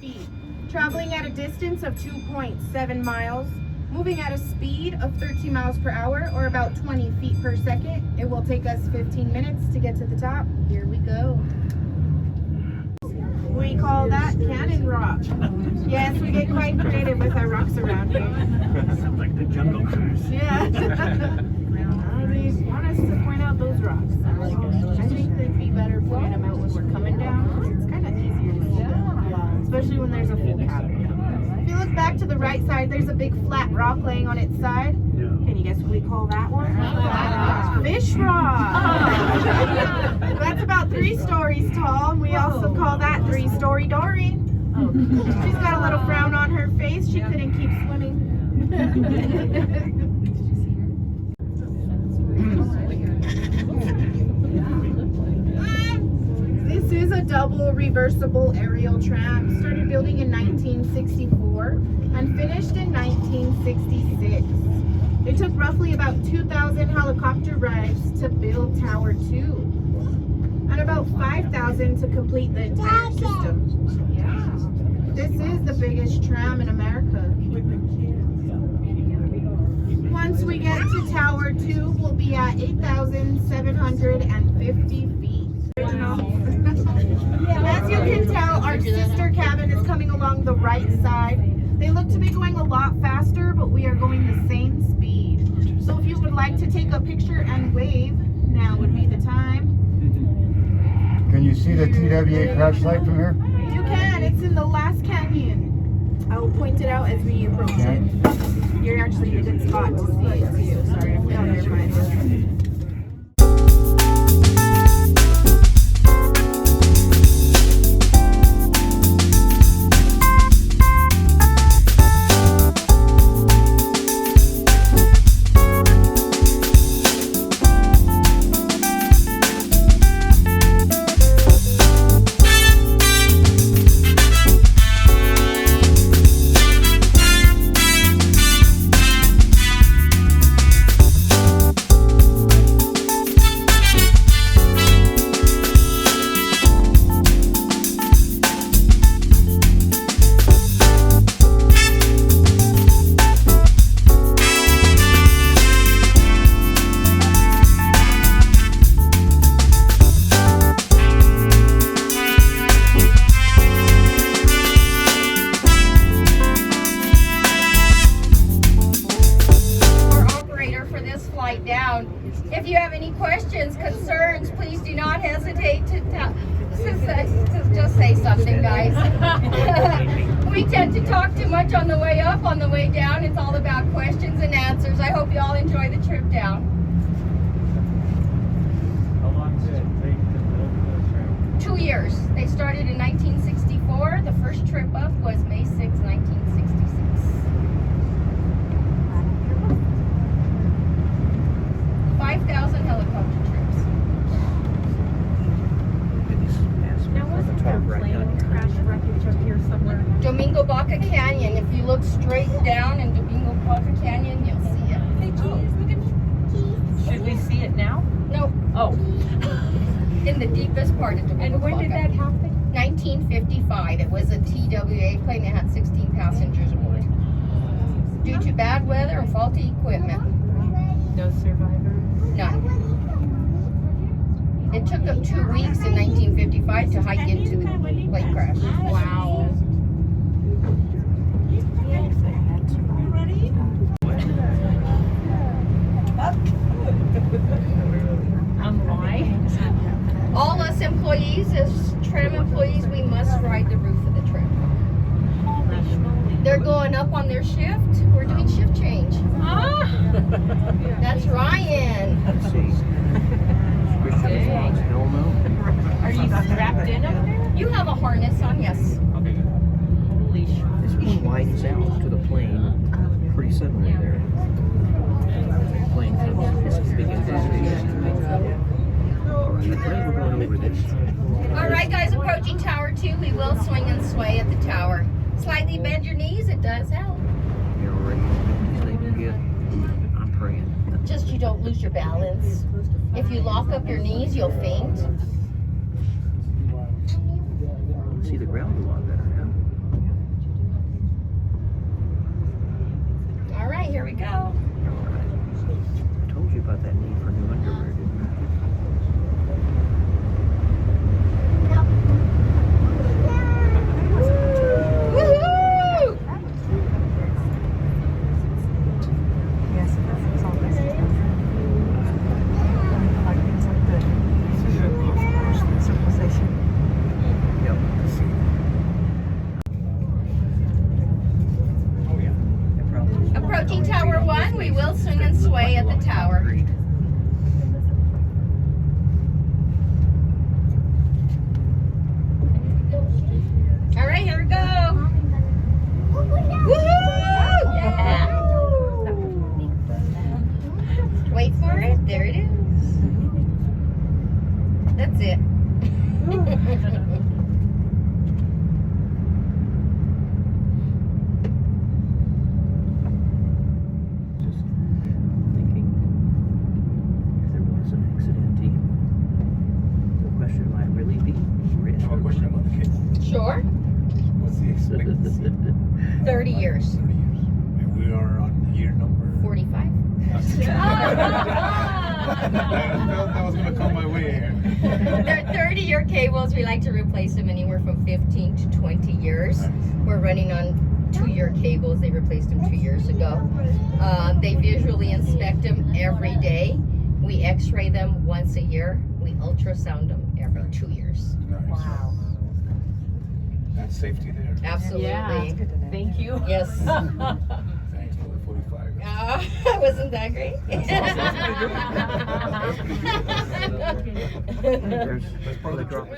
feet, traveling at a distance of 2.7 miles, moving at a speed of 13 miles per hour or about 20 feet per second. It will take us 15 minutes to get to the top. Here we go. We call that Cannon Rock. Yes, we get quite creative with our rocks around here. Sounds like the Jungle Cruise. Yeah. They want us to point out those rocks. I think they'd be better pointing them out when we're coming down. It's kind of easier to see them, especially when there's a full cabin. If you look back to the right side, there's a big flat rock laying on its side. Yeah. Can you guess what we call that one? Fish rock. That's about 3 stories tall. We also call that 3-story Dory. She's got a little frown on her face. She couldn't keep swimming. This is a double reversible aerial tram. Started building in 1964 and finished in 1966. It took roughly about 2,000 helicopter rides to build Tower 2 and about 5,000 to complete the entire system. Yeah. This is the biggest tram in America. Once we get to Tower 2, we'll be at 8,750 feet. As you can tell, our sister cabin is coming along the right side. They look to be going a lot faster, but we are going the same speed. So if you would like to take a picture and wave, now would be the time. Can you see the TWA crash site from here? You can, it's in the last canyon. I will point it out as we approach it. You're actually in a good spot to see it too. Sorry, I'm down there behind you. If you have any questions, concerns, please do not hesitate to just say something, guys. We tend to talk too much on the way up. On the way down, it's all about questions and answers. I hope you all enjoy the trip down. How long did it take to build the tram? 2 years. They started in 1964. The first trip up was May 6, 1966. 5,000 helicopter trips. Now wasn't there a plane crash wreckage up here somewhere? Domingo Baca Canyon. If you look straight down in Domingo Baca Canyon, you'll see it. Hey, geez, look at Should we see it now? Nope. Oh. In the deepest part of Domingo And when Baca. did that happen? 1955. It was a TWA plane that had 16 passengers aboard. Due to bad weather and faulty equipment. No survivors? None. It took them 2 weeks in 1955 to hike into the plane crash. Wow. Why? All us employees, as tram employees, we must ride the roof of the tram. They're going up on their shift. We're doing shift change. Ah! That's Ryan. Are you strapped in up there? You have a harness on, yes. Holy shit. This one widens out to the plane pretty suddenly there. The plane comes, it's a big investigation. We're going over this. All right, guys, approaching Tower 2. We will swing and sway at the tower. Slightly bend your knees. It does help. You're ready. I'm praying. Just you don't lose your balance. If you lock up your knees, you'll faint. See the ground a lot better now. right, here we go. I told you about that need for new underwear, didn't Woohoo! Yes, that's all this. Like things like the civilization. you? Yep. Oh, yeah. It probably is. Approaching Tower 1, we will swing and sway at the tower. Agreed. All right, here we go. Woohoo! Yeah. Wait for it. There it is. That's it. Just thinking if there was an accident, the question might really be I have a question about the cable. Sure. What's the expectancy? 30 years. 30 years. And we are on year number. 45. that was gonna come my way here. They're 30-year cables. We like to replace them anywhere from 15 to 20 years. We're running on 2-year cables. They replaced them 2 years ago. They visually inspect them every day. We x-ray them once a year. We ultrasound them every 2 years. Nice. Wow. That's safety there. Absolutely. That's good to know. Thank you. Yes. Thanks for the 45. Wasn't that great? There's the drop.